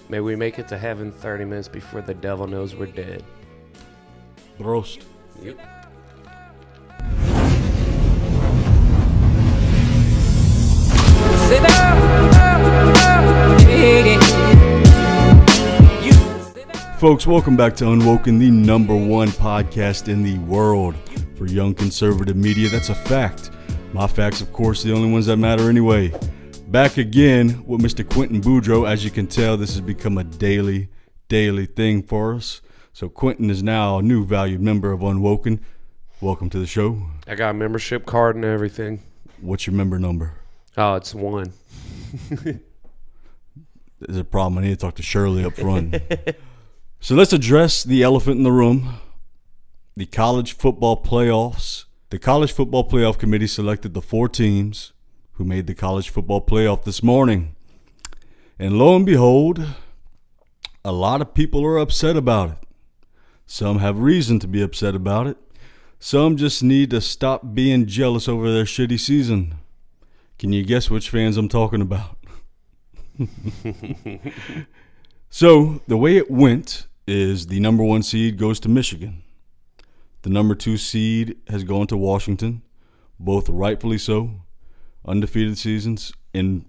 May we make it to heaven 30 minutes before the devil knows we're dead. Roast. Yep. Folks, welcome back to Unwoken, the number one podcast in the world for young conservative media. That's a fact. My facts, of course, the only ones that matter anyway. Back again with Mr. Quentin Boudreaux. As you can tell, this has become a daily thing for us. So Quentin is now a new valued member of Unwoken. Welcome to the show. I got a membership card and everything. What's your member number? Oh, it's 1. There's a problem. I need to talk to Shirley up front. So let's address the elephant in the room, the college football playoffs. The College Football Playoff Committee selected the 4 teams who made the college football playoff this morning. And lo and behold, a lot of people are upset about it. Some have reason to be upset about it. Some just need to stop being jealous over their shitty season. Can you guess which fans I'm talking about? So, the way it went is the number 1 seed goes to Michigan. The number 2 seed has gone to Washington, both rightfully so. Undefeated seasons in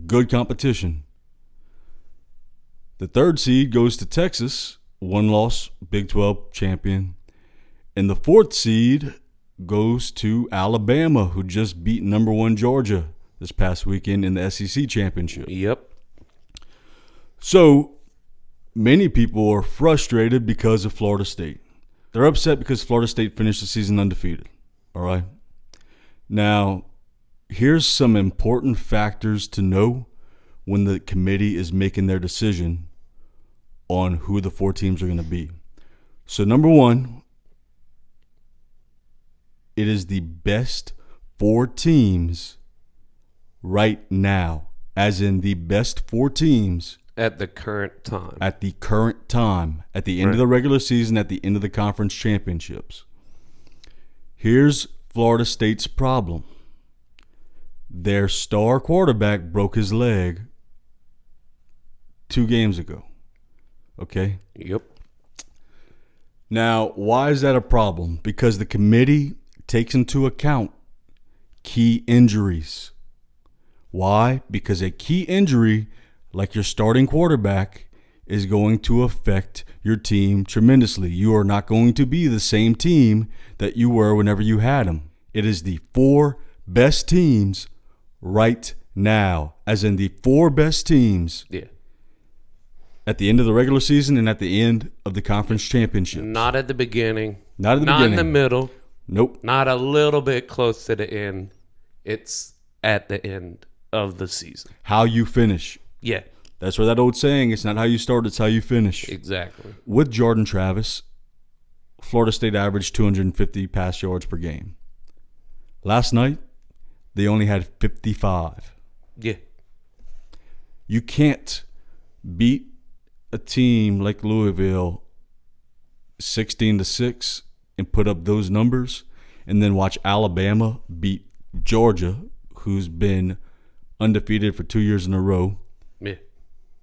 good competition. The 3rd seed goes to Texas, 1 loss, Big 12 champion. And the 4th seed goes to Alabama, who just beat number 1 Georgia this past weekend in the SEC championship. Yep. So, many people are frustrated because of Florida State. They're upset because Florida State finished the season undefeated. All right? Now, here's some important factors to know when the committee is making their decision on who the 4 teams are going to be. So, number 1, it is the best 4 teams right now, as in the best 4 teams at the current time. At the current time, at the end of the regular season, at the end of the conference championships. Here's Florida State's problem. Their star quarterback broke his leg 2 games ago. Okay? Yep. Now, why is that a problem? Because the committee takes into account key injuries. Why? Because a key injury, like your starting quarterback, is going to affect your team tremendously. You are not going to be the same team that you were whenever you had him. It is the 4 best teams right now, as in the 4 best teams at the end of the regular season and at the end of the conference championship. Not at the beginning. Not at the beginning. Not in the middle. Nope. Not a little bit close to the end. It's at the end of the season. How you finish. Yeah. That's where that old saying, it's not how you start, it's how you finish. Exactly. With Jordan Travis, Florida State averaged 250 pass yards per game. Last night, they only had 55. Yeah. You can't beat a team like Louisville 16-6 and put up those numbers and then watch Alabama beat Georgia, who's been undefeated for 2 years in a row,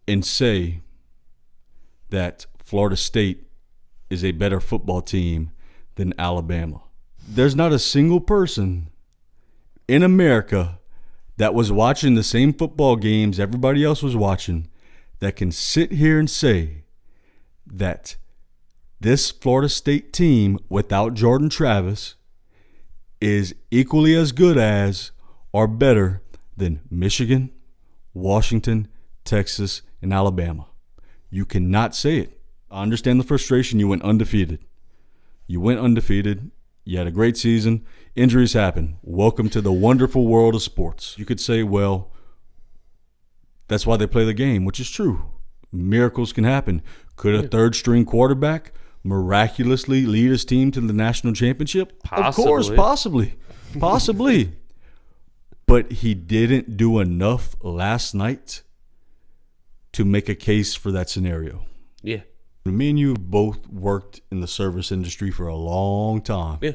and say that Florida State is a better football team than Alabama. There's not a single person in America that was watching the same football games everybody else was watching that can sit here and say that this Florida State team without Jordan Travis is equally as good as or better than Michigan, Washington, Texas, and Alabama. You cannot say it. I understand the frustration. You went undefeated. You had a great season. Injuries happen. Welcome to the wonderful world of sports. You could say, well, that's why they play the game, which is true. Miracles can happen. Could a third-string quarterback miraculously lead his team to the national championship? Possibly. Of course, possibly. But he didn't do enough last night to make a case for that scenario. Yeah. Me and you have both worked in the service industry for a long time. Yeah.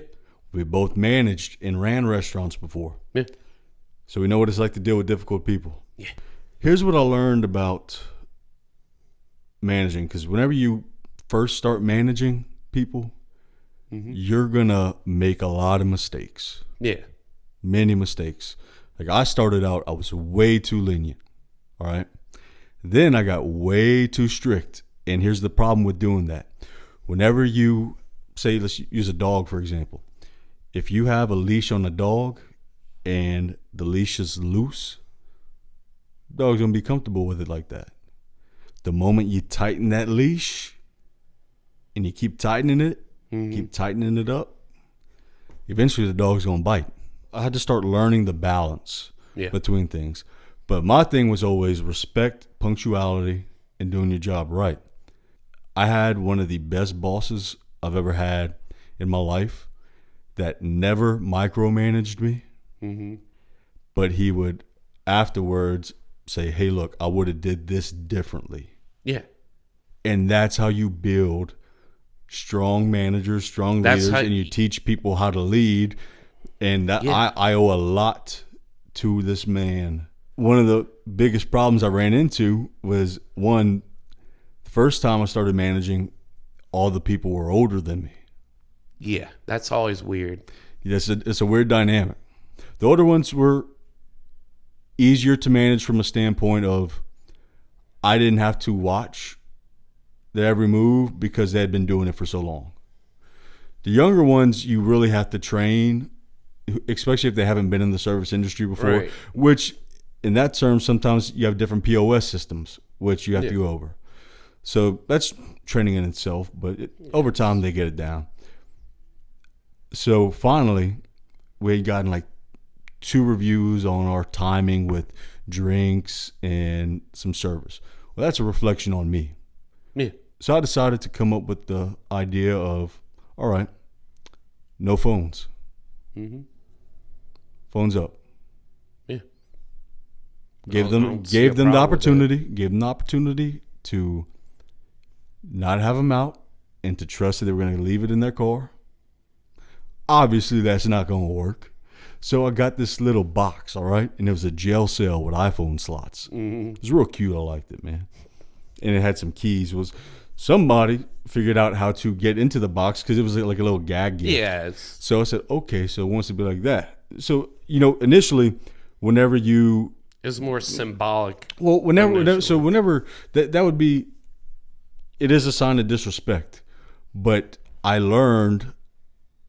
We both managed and ran restaurants before. Yeah. So we know what it's like to deal with difficult people. Yeah. Here's what I learned about managing, because whenever you first start managing people, you're gonna make a lot of mistakes. Yeah. Many mistakes. Like I started out, I was way too lenient. All right. Then I got way too strict. And here's the problem with doing that. Whenever you say, let's use a dog, for example. If you have a leash on a dog and the leash is loose, the dog's going to be comfortable with it like that. The moment you tighten that leash and you keep tightening it, keep tightening it up, eventually the dog's going to bite. I had to start learning the balance between things. But my thing was always respect, punctuality, and doing your job right. I had one of the best bosses I've ever had in my life that never micromanaged me. But he would afterwards say, hey, look, I would have did this differently. Yeah. And that's how you build strong managers, strong leaders, and you teach people how to lead. And I owe a lot to this man. One of the biggest problems I ran into was, the first time I started managing, all the people were older than me. Yeah, that's always weird. It's a weird dynamic. The older ones were easier to manage from a standpoint of I didn't have to watch their every move because they had been doing it for so long. The younger ones, you really have to train, especially if they haven't been in the service industry before, which in that term, sometimes you have different POS systems, which you have to go over. So that's training in itself, but over time they get it down. So finally, we had gotten like 2 reviews on our timing with drinks and some service. Well, that's a reflection on me. Yeah. So I decided to come up with the idea of, all right, no phones. Phones up. Yeah. Gave them the opportunity to not have them out and to trust that they were going to leave it in their car. Obviously, that's not going to work. So I got this little box, all right? And it was a jail cell with iPhone slots. It was real cute. I liked it, man. And it had some keys. Somebody figured out how to get into the box because it was like a little gag gift. Yeah. So I said, okay, so it wants to be like that. So, initially, whenever you... It's more symbolic. Well, whenever that would be... It is a sign of disrespect. But I learned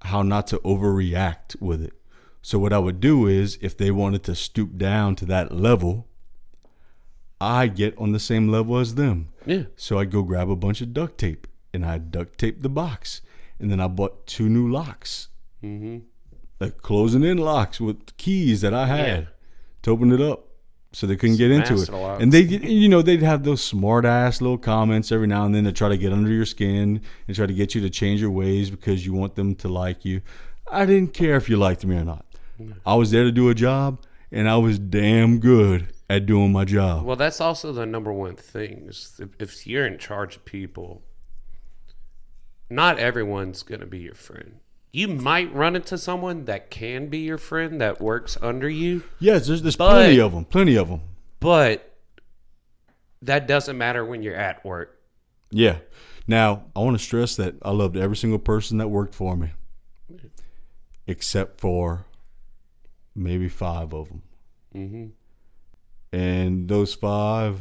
how not to overreact with it. So what I would do is, if they wanted to stoop down to that level, I get on the same level as them. Yeah. So I'd go grab a bunch of duct tape, and I'd duct tape the box. And then I bought 2 new locks. Like closing in locks with keys that I had to open it up so they couldn't get into it. Locks. And they'd have those smart ass little comments every now and then to try to get under your skin and try to get you to change your ways because you want them to like you. I didn't care if you liked me or not. I was there to do a job, and I was damn good at doing my job. Well, that's also the number one thing. If you're in charge of people, not everyone's going to be your friend. You might run into someone that can be your friend that works under you. Yes, there's plenty of them. But that doesn't matter when you're at work. Yeah. Now, I want to stress that I loved every single person that worked for me, except for maybe 5 of them. And those 5,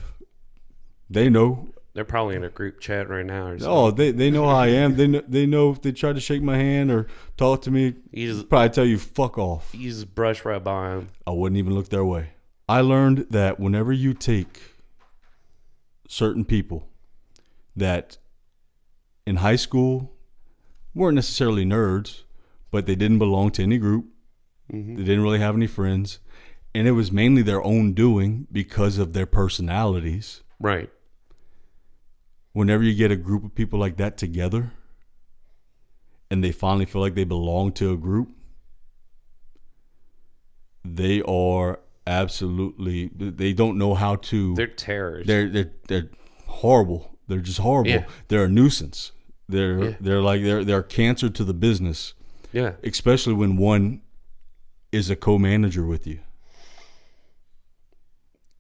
they know. They're probably in a group chat right now or something. Oh, they know how I am. They know if they try to shake my hand or talk to me, probably tell you, fuck off. You just brush right by them. I wouldn't even look their way. I learned that whenever you take certain people that in high school weren't necessarily nerds, but they didn't belong to any group. They didn't really have any friends. And it was mainly their own doing because of their personalities. Right. Whenever you get a group of people like that together and they finally feel like they belong to a group, they are absolutely, they don't know how to. They're terrors. They're horrible. They're just horrible. Yeah. They're a nuisance. They're a cancer to the business. Yeah. Especially when one is a co-manager with you.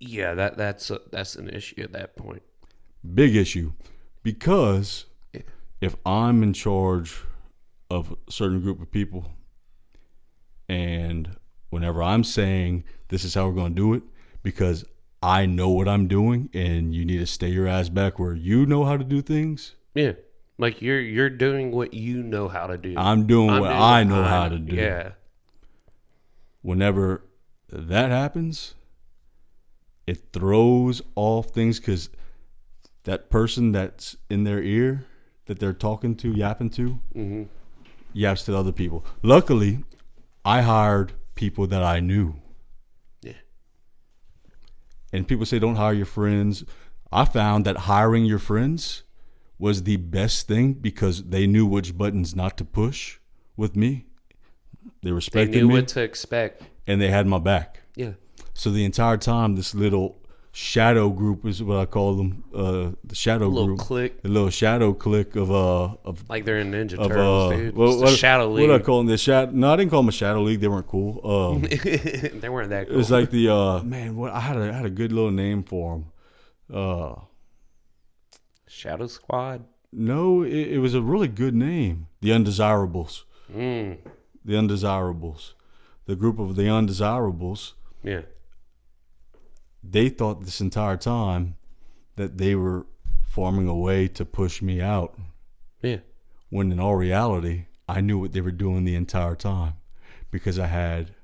Yeah, that's an issue at that point. Big issue. Because if I'm in charge of a certain group of people, and whenever I'm saying this is how we're going to do it, because I know what I'm doing, and you need to stay your ass back where you know how to do things. Yeah. Like you're doing what you know how to do. I'm doing what I know how to do. Yeah. Whenever that happens, it throws off things because that person that's in their ear that they're talking to, yapping to, yaps to other people. Luckily, I hired people that I knew. Yeah. And people say don't hire your friends. I found that hiring your friends was the best thing because they knew which buttons not to push with me. They respected me. They knew what to expect. And they had my back. Yeah. So the entire time, this little shadow group is what I call them. The shadow group. Clique. The little shadow clique of like they're in Ninja Turtles, dude. It's the Shadow League. What I call them? The shadow. No, I didn't call them a Shadow League. They weren't cool. They weren't that cool. It was like the man. What I had a good little name for them. Shadow Squad. No, it was a really good name. The Undesirables. The Undesirables. The group of the Undesirables. Yeah. They thought this entire time that they were forming a way to push me out. Yeah. When in all reality, I knew what they were doing the entire time because I had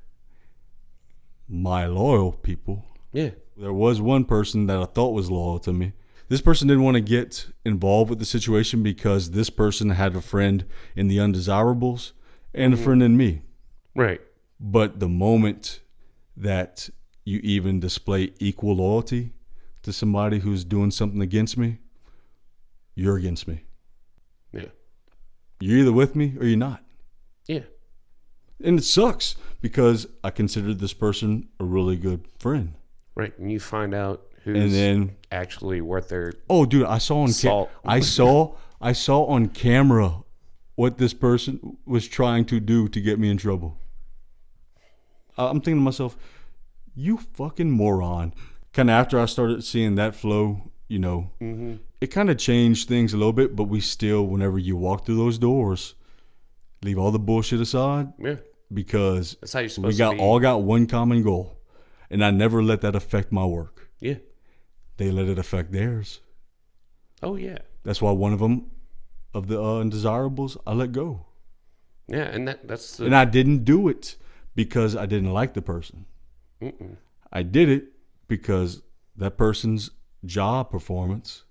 my loyal people. Yeah. There was one person that I thought was loyal to me. This person didn't want to get involved with the situation because this person had a friend in the Undesirables and a friend in me. Right. But the moment that you even display equal loyalty to somebody who's doing something against me, you're against me. Yeah. You're either with me or you're not. Yeah. And it sucks because I considered this person a really good friend. Right. And you find out who's actually worth their dude, I saw on I saw on camera what this person was trying to do to get me in trouble. I'm thinking to myself, you fucking moron. Kind of after I started seeing that flow, it kind of changed things a little bit, but we still, whenever you walk through those doors, leave all the bullshit aside. Yeah. Because that's how you're supposed to be. All got one common goal. And I never let that affect my work. Yeah. They let it affect theirs. Oh, yeah. That's why one of them, of the undesirables, I let go. Yeah, and that's... And I didn't do it because I didn't like the person. I did it because that person's job performance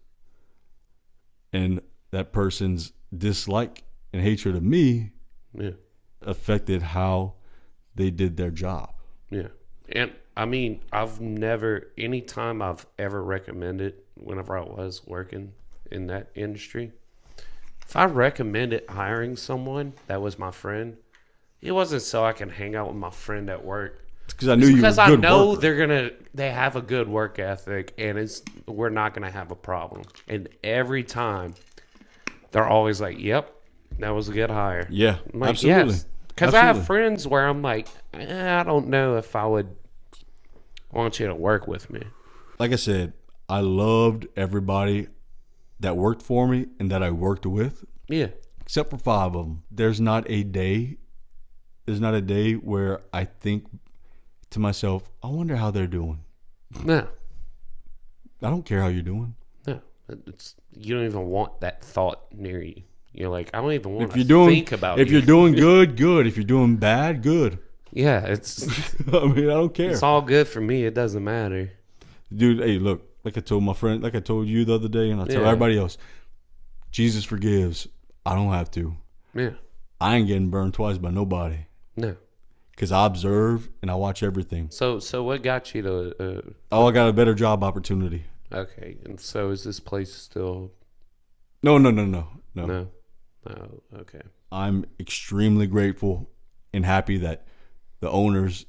and that person's dislike and hatred of me affected how they did their job. Yeah. And I mean, anytime I've ever recommended, whenever I was working in that industry, if I recommended hiring someone that was my friend, it wasn't so I can hang out with my friend at work. Because I knew you were a good I know worker. they have a good work ethic, and we're not gonna have a problem. And every time, they're always like, "Yep, that was a good hire." Yeah, I'm like, absolutely. Yes. Because I have friends where I'm like, I don't know if I would want you to work with me. Like I said, I loved everybody that worked for me and that I worked with. Yeah. Except for 5 of them. There's not a day where I think to myself, I wonder how they're doing. No. I don't care how you're doing. No. You don't even want that thought near you. You're like, I don't even want to think about it. If you're doing good, good. If you're doing bad, good. Yeah, it's... I mean, I don't care. It's all good for me. It doesn't matter. Dude, hey, look. Like I told my friend, like I told you the other day, and I tell everybody else, Jesus forgives. I don't have to. Yeah. I ain't getting burned twice by nobody. No. Because I observe and I watch everything. So what got you to... I got a better job opportunity. Okay. And so is this place still... No. No. Oh, okay. I'm extremely grateful and happy that the owners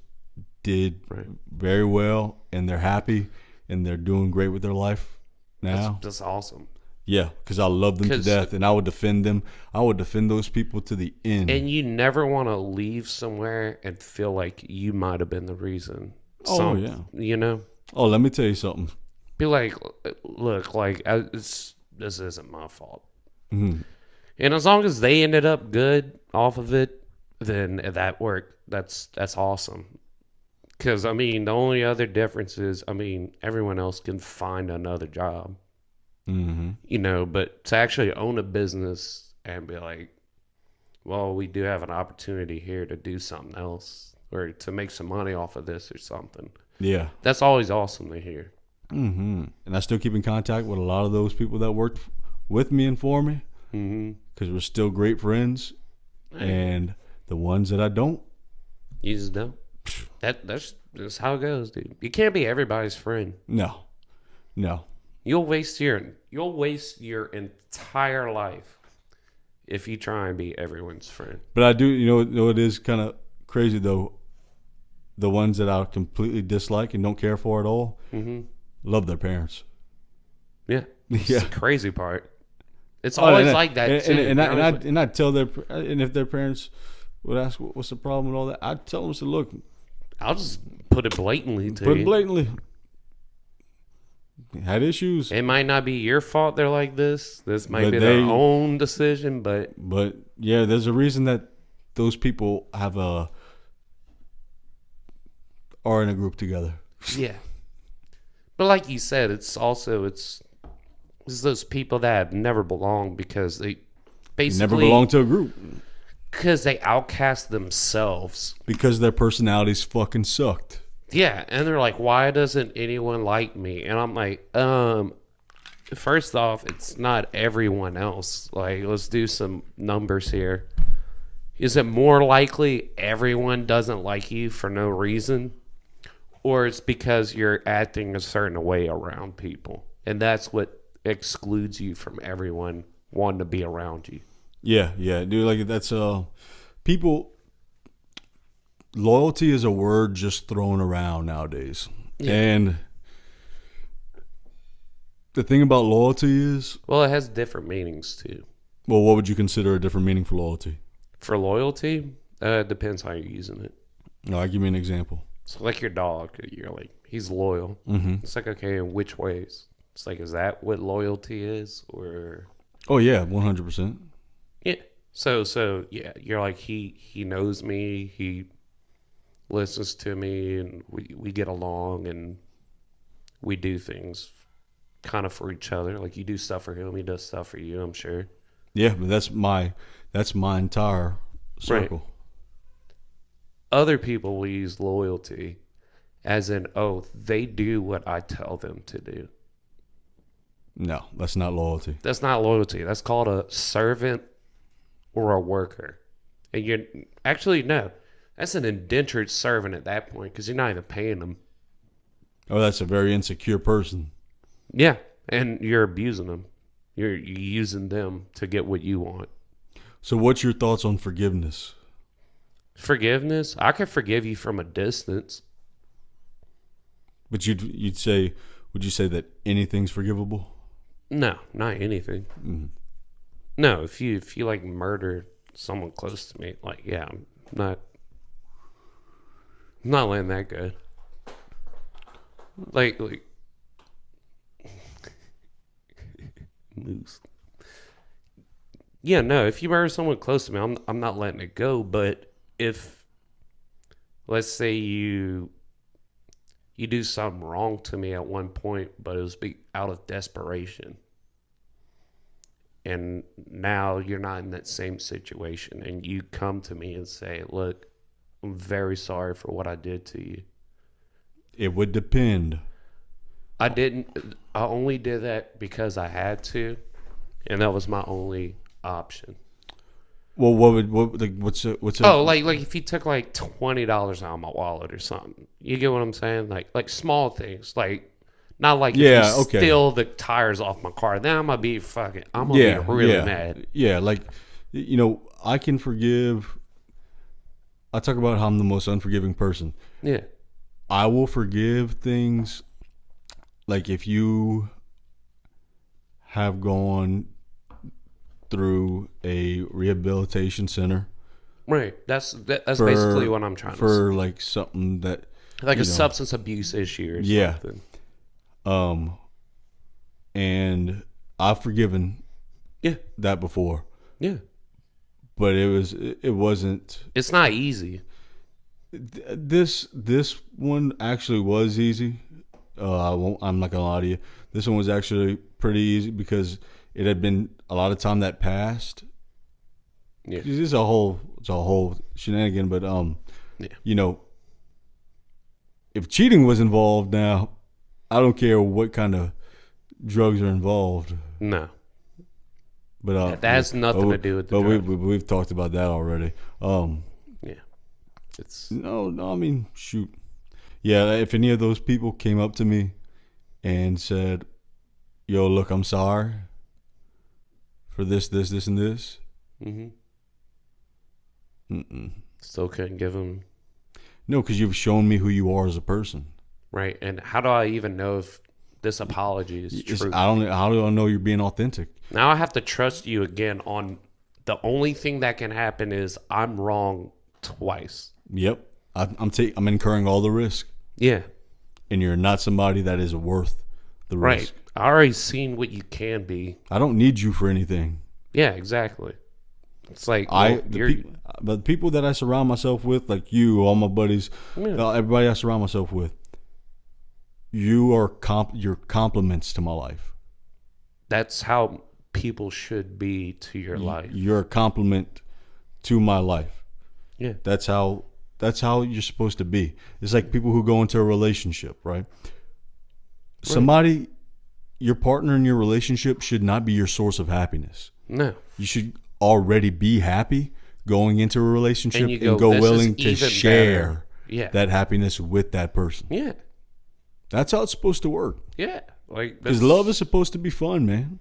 did very well, and they're happy, and they're doing great with their life now. That's awesome. Yeah, because I love them to death, and I would defend them. I would defend those people to the end. And you never want to leave somewhere and feel like you might have been the reason. Oh, yeah. You know? Oh, let me tell you something. Be like, look, like this isn't my fault. Mhm. And as long as they ended up good off of it, then that worked. That's awesome. Because I mean, the only other difference is, I mean, everyone else can find another job, Mhm. But to actually own a business and be like, well, we do have an opportunity here to do something else or to make some money off of this or something. Yeah. That's always awesome to hear. And I still keep in contact with a lot of those people that worked with me and for me because we're still great friends. And the ones that I don't, You just don't. That's how it goes, dude. You can't be everybody's friend. no. You'll waste your entire life if you try and be everyone's friend. But I do, it is kind of crazy though. The ones that I completely dislike and don't care for at all, love their parents. Yeah, it's Yeah. the crazy part. It's always like that too. And I tell and if their parents would ask what's the problem and all that, I'd tell them, look, I'll just put it blatantly to put you. it blatantly. Had issues. It might not be your fault they're like this. This might But be their own decision, but yeah, there's a reason that those people are in a group together. yeah. But like you said, it's those people that have never belonged because they basically Never belong to a group because they outcast themselves. because their personalities fucking sucked. Yeah, and they're like, why doesn't anyone like me? And I'm like, first off, it's not everyone else. Like, let's do some numbers here. Is it more likely everyone doesn't like you for no reason? Or it's because you're acting a certain way around people? And that's what excludes you from everyone wanting to be around you. Yeah, dude. Like that's people. Loyalty is a word just thrown around nowadays, and the thing about loyalty is, well, it has different meanings too. well, what would you consider a different meaning for loyalty? For loyalty, it depends how you're using it. All right, give me an example. So like your dog, you're like, he's loyal. It's like, okay, in which ways? It's like, is that what loyalty is? Or Oh yeah, 100%. yeah. So yeah, you're like, he knows me, he listens to me, and we get along, and we do things kind of for each other. Like you do stuff for him, he does stuff for you, I'm sure. Yeah, but that's my entire circle. Right. Other people will use loyalty as an oath. They do what I tell them to do. No, that's not loyalty. That's not loyalty. That's called a servant or a worker. And you're actually, no, that's an indentured servant at that point because you're not even paying them. Oh, that's a very insecure person. Yeah, and you're abusing them. You're using them to get what you want. So what's your thoughts on forgiveness? Forgiveness, I can forgive you from a distance. But would you say that anything's forgivable? No, not anything. Mm-hmm. No, if you like murder someone close to me, like yeah, I'm not letting that go. Like moose. Yeah, no, if you murder someone close to me, I'm not letting it go. But if, let's say you do something wrong to me at one point, but it was out of desperation, and now you're not in that same situation, and you come to me and say, look, I'm very sorry for what I did to you. It would depend. I only did that because I had to, and that was my only option. Well, what's Oh, like if you took like $20 out of my wallet or something. You get what I'm saying? Like small things. Like not like if you steal the tires off my car. Then I'm gonna be really mad. Yeah, like I can forgive. I talk about how I'm the most unforgiving person. Yeah. I will forgive things like if you have gone through a rehabilitation center. Right. That's basically what I'm trying to say. For like something that like a substance abuse issue or something. and I've forgiven Yeah. that before. Yeah. But it wasn't. It's not easy. This one actually was easy. I'm not gonna lie to you. This one was actually pretty easy because it had been a lot of time that passed. Yeah. It's a whole shenanigan. But Yeah. you know, if cheating was involved now, I don't care what kind of drugs are involved. No. But that has nothing to do with the drugs. drugs. We've talked about that already. Yeah. It's No, I mean, shoot. Yeah, if any of those people came up to me and said, "Yo, look, I'm sorry for this, and this." Still couldn't give them. No, because you've shown me who you are as a person. Right. And how do I even know if this apology is true? How do I know you're being authentic? Now I have to trust you again on the only thing that can happen is I'm wrong twice. Yep. I'm incurring all the risk. Yeah. And you're not somebody that is worth the risk. Right. I already seen what you can be. I don't need you for anything. Yeah, exactly. It's like the people that I surround myself with, like you, all my buddies, everybody I surround myself with, you're compliments to my life. That's how people should be to your life. You're a compliment to my life. Yeah. That's how you're supposed to be. It's like people who go into a relationship, right? Somebody, your partner in your relationship should not be your source of happiness. No. You should already be happy going into a relationship and go "This willing is to even share better." that happiness with that person. Yeah. That's how it's supposed to work. Yeah. Because love is supposed to be fun, man.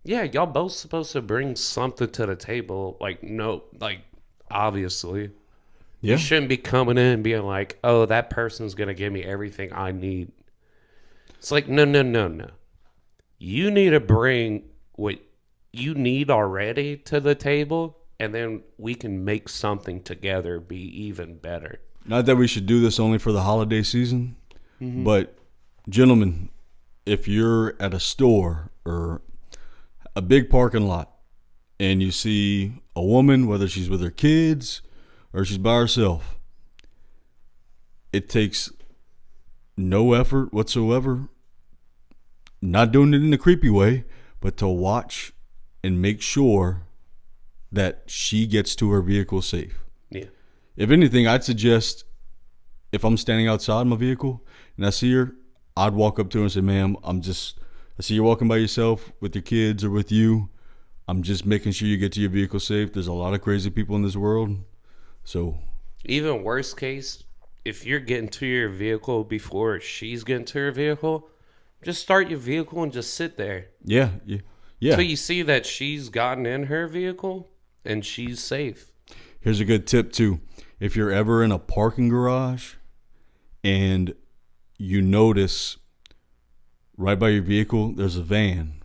Yeah, y'all both supposed to bring something to the table. Obviously. Yeah. You shouldn't be coming in and being like, oh, that person's going to give me everything I need. It's like, no. You need to bring what you need already to the table, and then we can make something together be even better. Not that we should do this only for the holiday season, but gentlemen, if you're at a store or a big parking lot and you see a woman, whether she's with her kids or she's by herself, it takes no effort whatsoever, not doing it in a creepy way, but to watch and make sure that she gets to her vehicle safe. Yeah. If anything, I'd suggest if I'm standing outside my vehicle and I see her, I'd walk up to her and say, "Ma'am, I see you're walking by yourself with your kids or with you. I'm just making sure you get to your vehicle safe. There's a lot of crazy people in this world." So, even worst case, if you're getting to your vehicle before she's getting to her vehicle, just start your vehicle and just sit there. Yeah. So you see that she's gotten in her vehicle and she's safe. Here's a good tip too. If you're ever in a parking garage and you notice right by your vehicle there's a van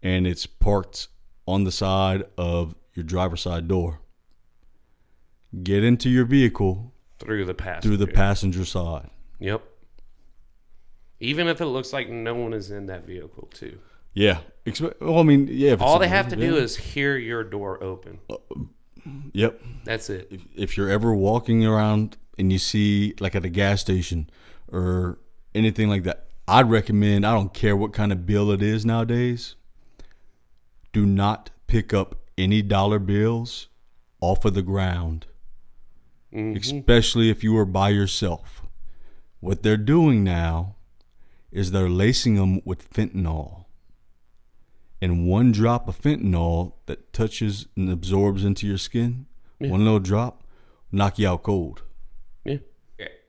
and it's parked on the side of your driver's side door, get into your vehicle through the passenger side. Yep. Even if it looks like no one is in that vehicle too. Yeah. All they have to do is hear your door open. Yep. That's it. If you're ever walking around and you see, like at a gas station or anything like that, I'd recommend, I don't care what kind of bill it is nowadays, do not pick up any dollar bills off of the ground, especially if you are by yourself. What they're doing now is they're lacing them with fentanyl. And one drop of fentanyl that touches and absorbs into your skin, one little drop, knock you out cold. Yeah.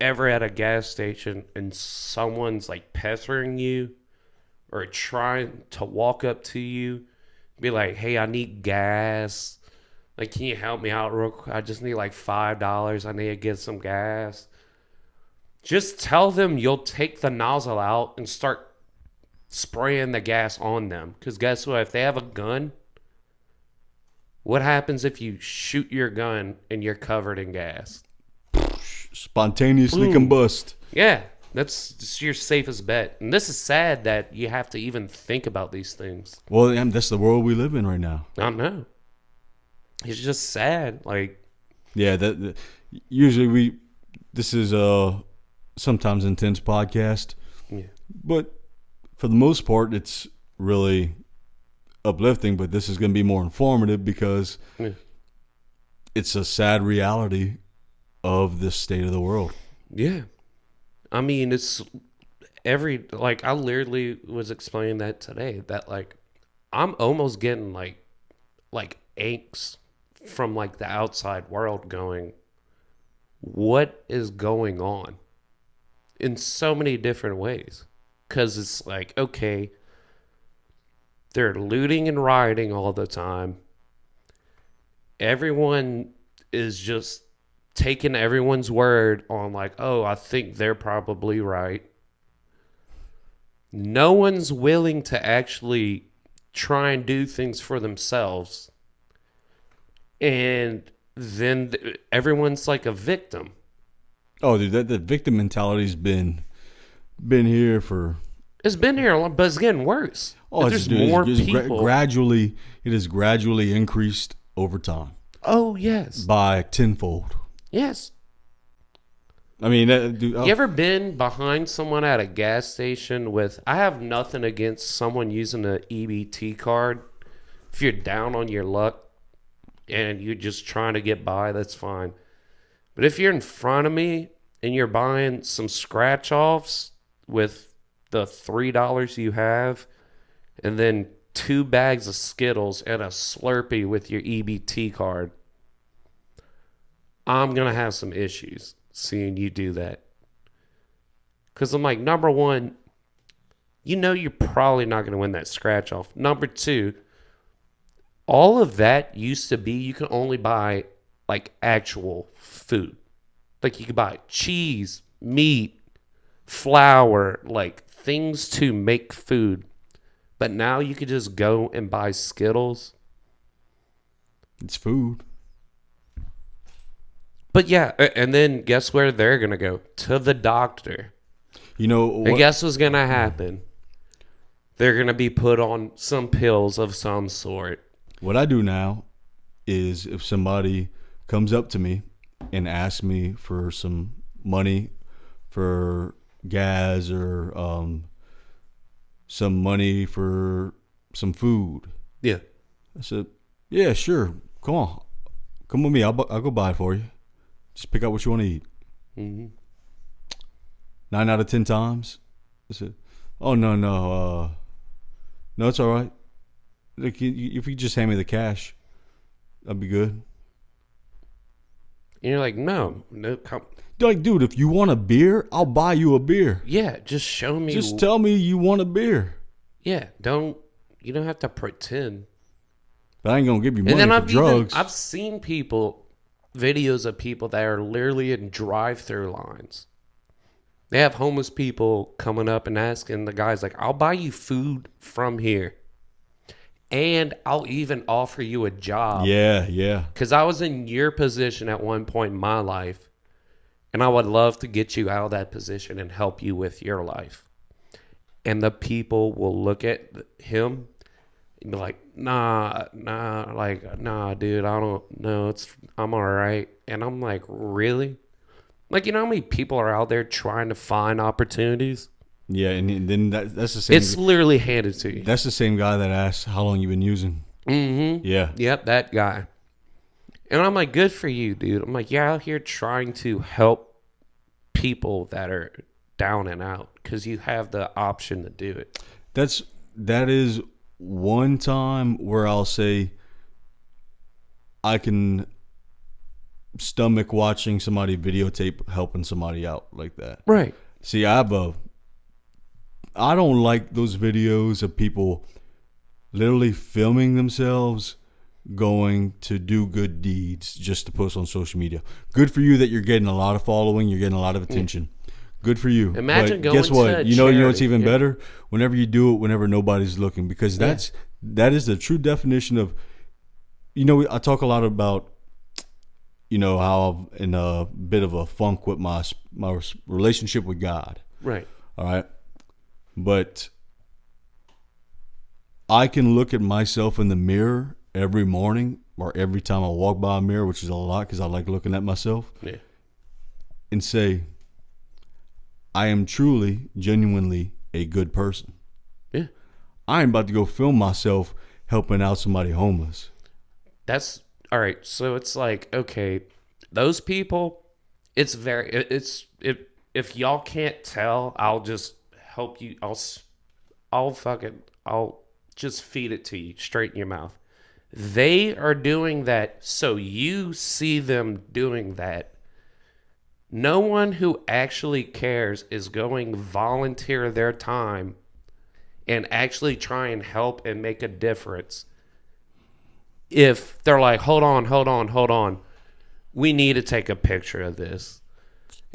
Ever at a gas station and someone's like pestering you or trying to walk up to you, be like, "Hey, I need gas. Like, can you help me out real quick? I just need like $5. I need to get some gas." Just tell them you'll take the nozzle out and start spraying the gas on them. Because guess what? If they have a gun, what happens if you shoot your gun and you're covered in gas? Spontaneously combust. Yeah. That's your safest bet. And this is sad that you have to even think about these things. Well, that's the world we live in right now. I don't know. It's just sad. Like, yeah, usually this is a sometimes intense podcast, yeah. But for the most part, it's really uplifting. But this is going to be more informative because it's a sad reality of this state of the world. Yeah. I mean, it's like, I literally was explaining that today, that, like, I'm almost getting, like angst from, like, the outside world going, what is going on? In so many different ways. Because it's like, okay, they're looting and rioting all the time. Everyone is just taking everyone's word on, like, oh, I think they're probably right. No one's willing to actually try and do things for themselves. And then everyone's like a victim. Oh, dude, that victim mentality's been here for... It's been here a lot, but it's getting worse. Oh, there's more people. Gradually, it has gradually increased over time. Oh, yes. By tenfold. Yes. I mean, dude, you ever been behind someone at a gas station with... I have nothing against someone using an EBT card. If you're down on your luck and you're just trying to get by, that's fine. But if you're in front of me and you're buying some scratch-offs with the $3 you have and then 2 bags of Skittles and a Slurpee with your EBT card, I'm going to have some issues seeing you do that. Because I'm like, number one, you're probably not going to win that scratch-off. Number two, all of that used to be you can only buy, like, actual food. Like, you could buy cheese, meat, flour, like, things to make food. But now you could just go and buy Skittles. It's food. But yeah, and then guess where they're going to go? To the doctor. You know what? And guess what's going to happen? They're going to be put on some pills of some sort. What I do now is if somebody comes up to me and asks me for some money for gas or some money for some food. Yeah. I said, yeah, sure. Come on. Come with me. I'll go buy it for you. Just pick out what you want to eat. Mm-hmm. 9 out of 10 times, I said, oh, no. No, it's all right. Like, if you just hand me the cash, that'd be good. And you're like, no, come. Like, dude, if you want a beer, I'll buy you a beer. Yeah, just show me. Just tell me you want a beer. Yeah, you don't have to pretend. But I ain't gonna give you money for drugs. I've seen videos of people that are literally in drive-through lines. They have homeless people coming up and asking the guys, like, I'll buy you food from here. And I'll even offer you a job. Yeah. Because I was in your position at one point in my life. And I would love to get you out of that position and help you with your life. And the people will look at him and be like, nah, dude, I don't know. I'm all right. And I'm like, really? Like, you know how many people are out there trying to find opportunities? Yeah, and then that's the same. It's literally handed to you. That's the same guy that asked how long you been using. Mm-hmm. Yeah. Yep, that guy. And I'm like, good for you, dude. I'm like, you're out here trying to help people that are down and out because you have the option to do it. That is one time where I'll say I can stomach watching somebody videotape helping somebody out like that. Right. See, I don't like those videos of people literally filming themselves going to do good deeds just to post on social media. Good for you that you're getting a lot of following, you're getting a lot of attention. Good for you. Imagine but going guess what? to You know what's charity. even better? Whenever you do it, whenever nobody's looking, because that is the true definition of. I talk a lot about, how I'm in a bit of a funk with my relationship with God. Right. All right. But I can look at myself in the mirror every morning or every time I walk by a mirror, which is a lot because I like looking at myself, and say, I am truly, genuinely a good person. Yeah. I am about to go film myself helping out somebody homeless. That's all right. So it's like, okay, those people, it's if y'all can't tell, I'll just help you. I'll just feed it to you straight in your mouth. They are doing that so you see them doing that. No one who actually cares is going volunteer their time and actually try and help and make a difference. If they're like, hold on. We need to take a picture of this.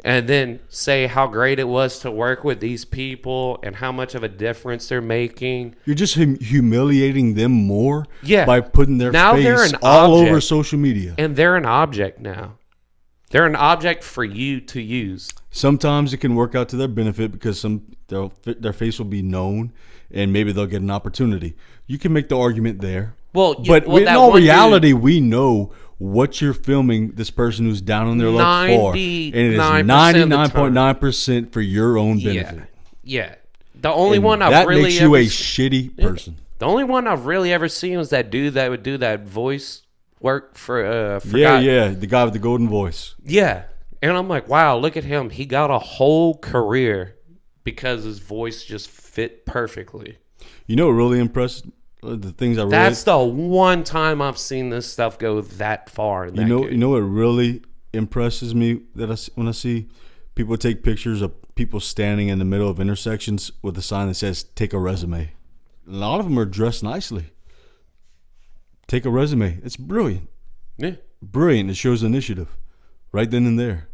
And then say how great it was to work with these people and how much of a difference they're making. You're just humiliating them more Yeah. by putting their Now they're face an all object. over social media. And they're an object now. They're an object for you to use. Sometimes it can work out to their benefit because their face will be known and maybe they'll get an opportunity. You can make the argument there. But in all reality, we know what you're filming this person who's down on their luck for. And it is 99.9% for your own benefit. Yeah. The only one that makes you a shitty person. The only one I've really ever seen was that dude that would do that voice work for the guy with the golden voice. Yeah. And I'm like, wow, look at him. He got a whole career because his voice just fit perfectly. You know what really impressed the things I read? That's the one time I've seen this stuff go that far. You know what really impresses me when I see people take pictures of people standing in the middle of intersections with a sign that says "Take a resume." A lot of them are dressed nicely. Take a resume. It's brilliant. Yeah. Brilliant. It shows initiative right then and there.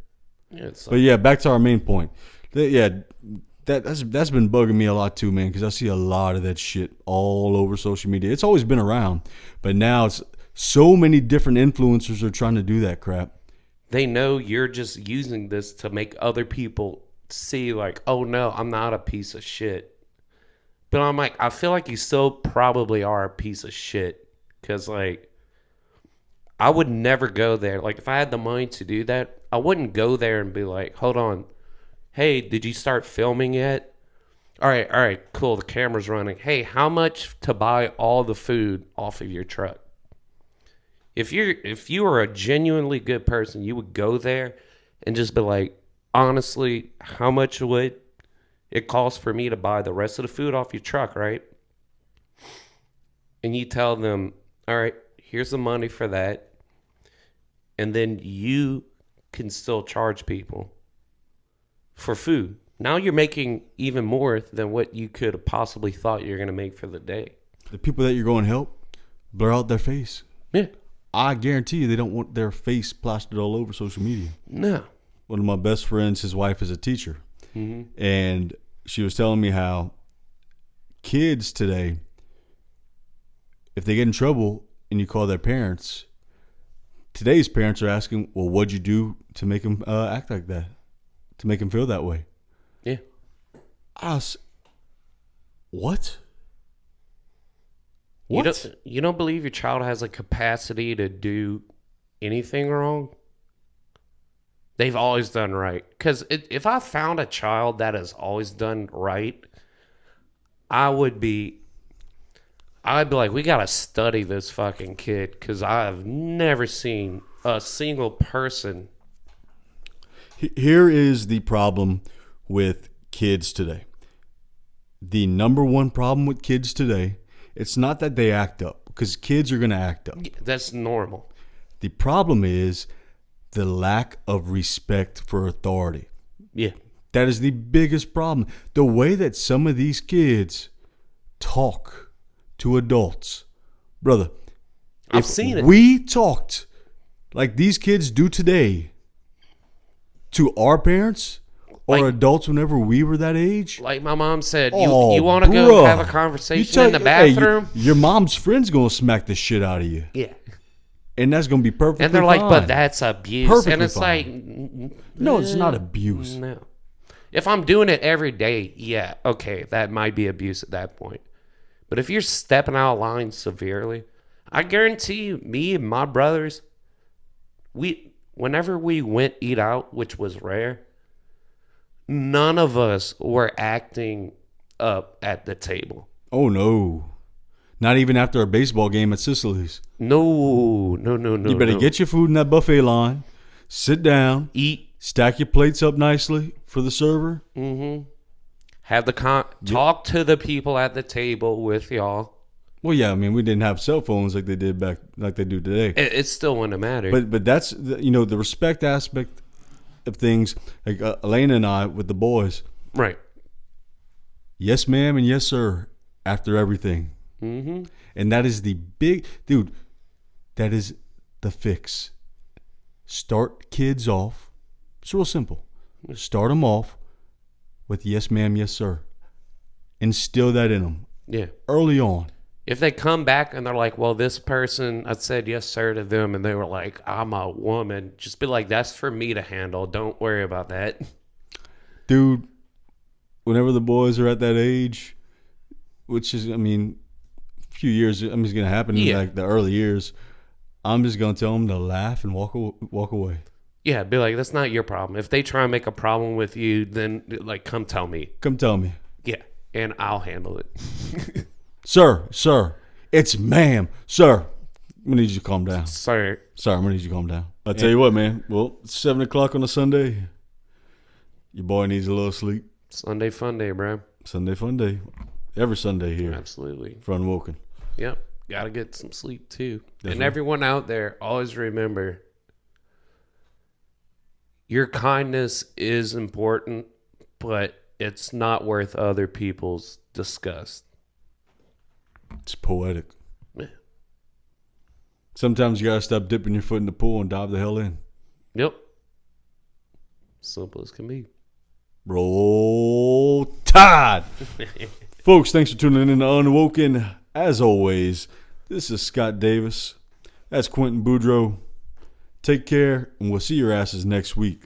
Yeah, but yeah, back to our main point. That's been bugging me a lot too, man, because I see a lot of that shit all over social media. It's always been around, but now it's so many different influencers are trying to do that crap. They know you're just using this to make other people see like, oh no, I'm not a piece of shit. But I'm like, I feel like you still probably are a piece of shit. Because, like, I would never go there. Like, if I had the money to do that, I wouldn't go there and be like, hold on. Hey, did you start filming yet? All right, cool. The camera's running. Hey, how much to buy all the food off of your truck? If you were a genuinely good person, you would go there and just be like, honestly, how much would it cost for me to buy the rest of the food off your truck, right? And you tell them, all right, here's the money for that. And then you can still charge people for food. Now you're making even more than what you could have possibly thought you're going to make for the day. The people that you're going to help, blur out their face. Yeah. I guarantee you they don't want their face plastered all over social media. No. One of my best friends, his wife is a teacher. Mm-hmm. And she was telling me how kids today, if they get in trouble and you call their parents, today's parents are asking, well, what'd you do to make them act like that? To make them feel that way? Yeah. What? You don't believe your child has a capacity to do anything wrong? They've always done right. Because if I found a child that has always done right, I'd be like, we got to study this fucking kid because I've never seen a single person. Here is the problem with kids today. The number one problem with kids today, it's not that they act up, because kids are going to act up. That's normal. The problem is the lack of respect for authority. Yeah. That is the biggest problem. The way that some of these kids talk to adults. Brother, I've seen it. We talked like these kids do today to our parents or adults whenever we were that age. Like my mom said, you want to go have a conversation in the bathroom? Hey, your mom's friend's going to smack the shit out of you. Yeah. And that's going to be perfectly fine. And they're like, but that's abuse. Perfectly and it's fine. like... No, it's not abuse. No. If I'm doing it every day, yeah, okay, that might be abuse at that point. But if you're stepping out of line severely, I guarantee you, me and my brothers, whenever we went eat out, which was rare, none of us were acting up at the table. Oh, no. Not even after a baseball game at Sicily's. No. You better get your food in that buffet line, sit down, eat, stack your plates up nicely for the server. Mm-hmm. Have the talk to the people at the table with y'all. Well, yeah, I mean, we didn't have cell phones like they did back, like they do today. It still wouldn't matter. But that's the respect aspect of things. Like Elena and I with the boys, right? Yes, ma'am, and yes, sir. After everything, mm-hmm. And that is the big dude. That is the fix. Start kids off. It's real simple. Start them off with yes, ma'am, yes, sir. Instill that in them. Yeah. Early on. If they come back and they're like, well, this person, I said yes, sir to them, and they were like, I'm a woman, just be like, that's for me to handle. Don't worry about that. Dude, whenever the boys are at that age, which is, I mean, a few years, I mean, it's going to happen in like the early years, I'm just going to tell them to laugh and walk away. Yeah, be like, that's not your problem. If they try and make a problem with you, then, like, come tell me. Come tell me. Yeah, and I'll handle it. Sir, it's ma'am. Sir, I'm going to need you to calm down. Sir, I'm going to need you to calm down. I'll tell you what, man. Well, it's 7 o'clock on a Sunday. Your boy needs a little sleep. Sunday fun day, bro. Sunday fun day. Every Sunday here. Absolutely. For Unwoken. Yep. Got to get some sleep, too. Definitely. And everyone out there, always remember, your kindness is important, but it's not worth other people's disgust. It's poetic. Yeah. Sometimes you got to stop dipping your foot in the pool and dive the hell in. Yep. Simple as can be. Roll Tide. Folks, thanks for tuning in to Unwoken. As always, this is Scott Davis. That's Quentin Boudreaux. Take care, and we'll see your asses next week.